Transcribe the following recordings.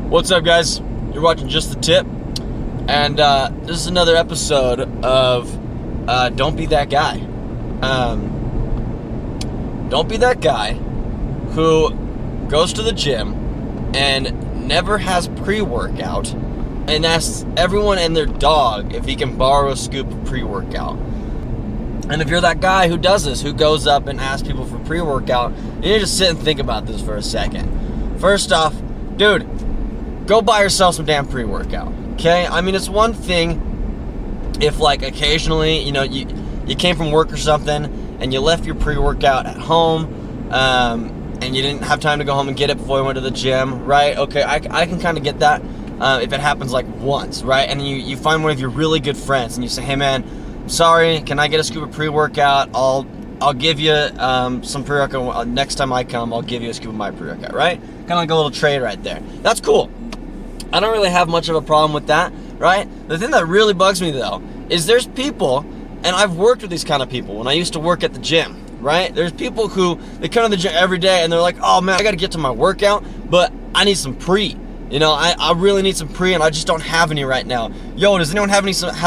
What's up, guys? You're watching Just the Tip, and this is another episode of Don't Be That Guy. Don't be that guy who goes to the gym and never has pre-workout and asks everyone and their dog if he can borrow a scoop of pre-workout. And if you're that guy who does this, who goes up and asks people for pre-workout, you need to just sit and think about this for a second. First off, dude, go buy yourself some damn pre-workout, okay? I mean, it's one thing if, like, occasionally, you know, you came from work or something, and you left your pre-workout at home, and you didn't have time to go home and get it before you went to the gym, right? Okay, I can kind of get that if it happens, like, once, right? And you find one of your really good friends, and you say, hey, man, I'm sorry, can I get a scoop of pre-workout? I'll give you some pre-workout. Next time I come, I'll give you a scoop of my pre-workout, right? Kind of like a little trade right there. That's cool. I don't really have much of a problem with that, right? The thing that really bugs me, though, is there's people, and I've worked with these kind of people when I used to work at the gym, right? There's people who, they come to the gym every day, and they're like, oh, man, I got to get to my workout, but I need some pre. You know, I really need some pre, and I just don't have any right now. Yo, does anyone have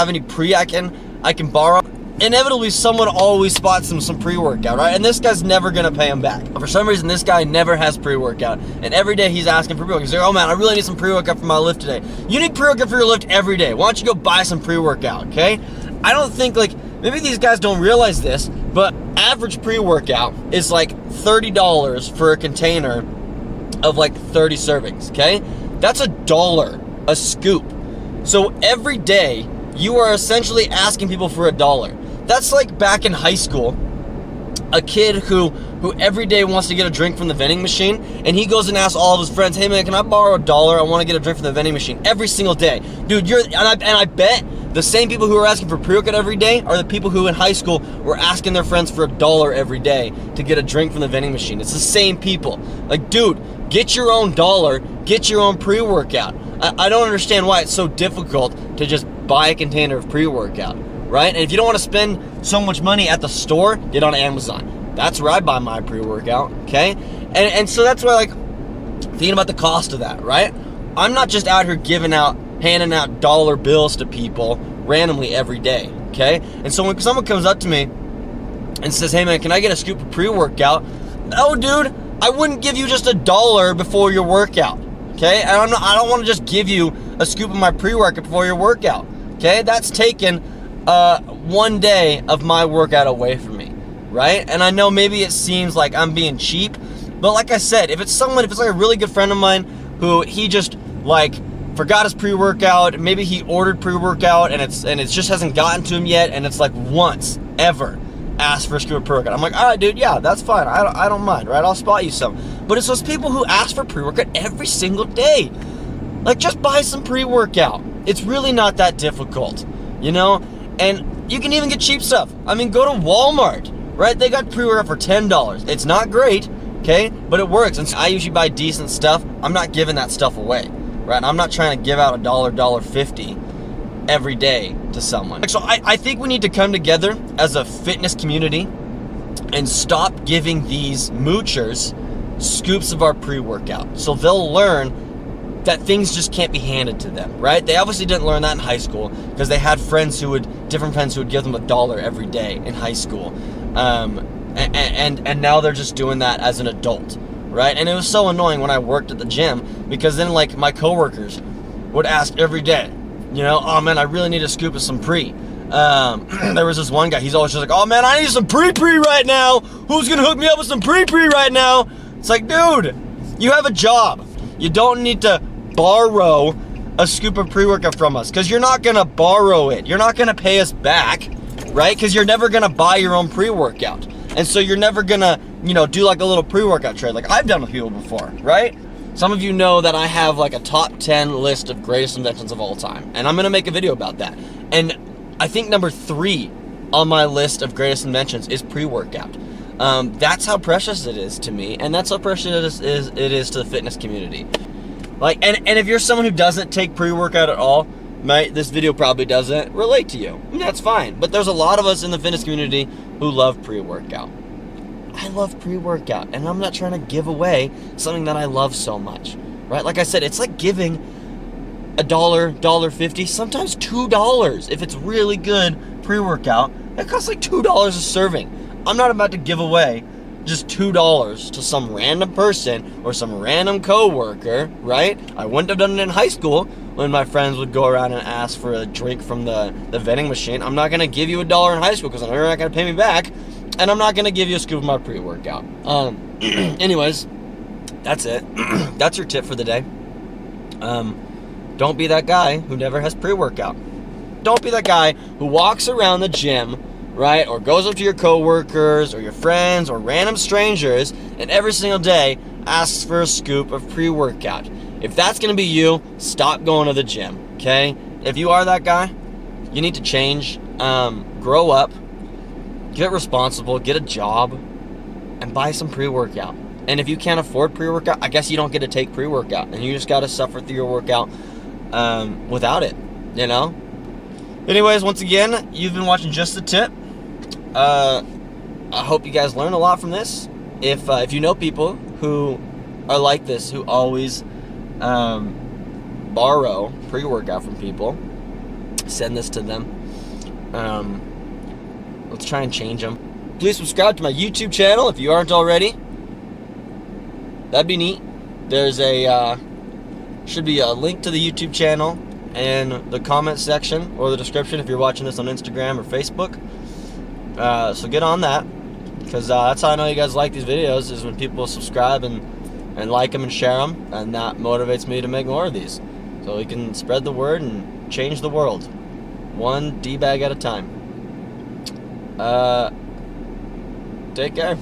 any pre I can borrow? Inevitably, someone always spots them some pre-workout, right? And this guy's never gonna pay him back. For some reason, this guy never has pre-workout, and every day he's asking for pre-workout. He's like, oh man, I really need some pre-workout for my lift today. You need pre-workout for your lift every day. Why don't you go buy some pre-workout, okay? I don't think, like, maybe these guys don't realize this, but average pre-workout is like $30 for a container of like 30 servings, okay? That's $1 a scoop. So every day, you are essentially asking people for $1. That's like back in high school, a kid who every day wants to get a drink from the vending machine, and he goes and asks all of his friends, hey man, can I borrow $1? I want to get a drink from the vending machine every single day. Dude, I bet the same people who are asking for pre-workout every day are the people who in high school were asking their friends for $1 every day to get a drink from the vending machine. It's the same people. Like, dude, get your own $1, get your own pre-workout. I don't understand why it's so difficult to just buy a container of pre-workout, right? And if you don't want to spend so much money at the store, get on Amazon. That's where I buy my pre-workout, okay? And so that's why, like, thinking about the cost of that, right? I'm not just out here handing out dollar bills to people randomly every day, okay? And so when someone comes up to me and says, hey man, can I get a scoop of pre-workout? No, dude, I wouldn't give you just $1 before your workout, okay? And I don't want to just give you a scoop of my pre-workout before your workout, okay? That's taken one day of my workout away from me, right? And I know maybe it seems like I'm being cheap, but like I said, if it's like a really good friend of mine who he just like forgot his pre-workout, maybe he ordered pre-workout and it just hasn't gotten to him yet, and it's like once ever asked for a scoop of pre-workout. I'm like, all right, dude, yeah, that's fine. I don't mind, right? I'll spot you some. But it's those people who ask for pre-workout every single day. Like, just buy some pre-workout. It's really not that difficult, you know? And you can even get cheap stuff. I mean, go to Walmart, right? They got pre-workout for $10. It's not great, okay? But it works. And I usually buy decent stuff. I'm not giving that stuff away, right? I'm not trying to give out $1.50 every day to someone. So I think we need to come together as a fitness community and stop giving these moochers scoops of our pre-workout. So they'll learn that things just can't be handed to them, right? They obviously didn't learn that in high school because they had different friends who would give them $1 every day in high school. And now they're just doing that as an adult, right? And it was so annoying when I worked at the gym because then, like, my coworkers would ask every day, you know, oh man, I really need a scoop of some pre. There was this one guy, he's always just like, oh man, I need some pre right now. Who's gonna hook me up with some pre right now? It's like, dude, you have a job. You don't need to borrow a scoop of pre-workout from us because you're not gonna borrow it. You're not gonna pay us back, right? Because you're never gonna buy your own pre-workout. And so you're never gonna, you know, do like a little pre-workout trade like I've done with people before, right? Some of you know that I have like a top 10 list of greatest inventions of all time. And I'm gonna make a video about that. And I think number 3 on my list of greatest inventions is pre-workout. That's how precious it is to me, and that's how precious it is to the fitness community. Like, and if you're someone who doesn't take pre-workout at all, this video probably doesn't relate to you. And that's fine. But there's a lot of us in the fitness community who love pre-workout. I love pre-workout, and I'm not trying to give away something that I love so much. right? Like I said, it's like giving $1, $1.50, sometimes $2 if it's really good pre-workout. It costs like $2 a serving. I'm not about to give away just $2 to some random person or some random coworker, right? I wouldn't have done it in high school when my friends would go around and ask for a drink from the vending machine. I'm not going to give you $1 in high school because I know you're not going to pay me back, and I'm not going to give you a scoop of my pre-workout. Anyways, that's it. That's your tip for the day. Don't be that guy who never has pre-workout. Don't be that guy who walks around the gym, right, or goes up to your coworkers or your friends or random strangers and every single day asks for a scoop of pre-workout. If that's going to be you, stop going to the gym, okay? If you are that guy, you need to change, grow up, get responsible, get a job, and buy some pre-workout. And if you can't afford pre-workout, I guess you don't get to take pre-workout, and you just got to suffer through your workout without it, you know? Anyways, once again, you've been watching Just the Tip. I hope you guys learned a lot from this. If you know people who are like this, who always borrow pre-workout from people, send this to them. Let's try and change them. Please subscribe to my YouTube channel if you aren't already. That'd be neat. There's should be a link to the YouTube channel in the comment section or the description if you're watching this on Instagram or Facebook. So get on that, because that's how I know you guys like these videos, is when people subscribe and like them and share them, and that motivates me to make more of these, so we can spread the word and change the world, one D-bag at a time. Take care.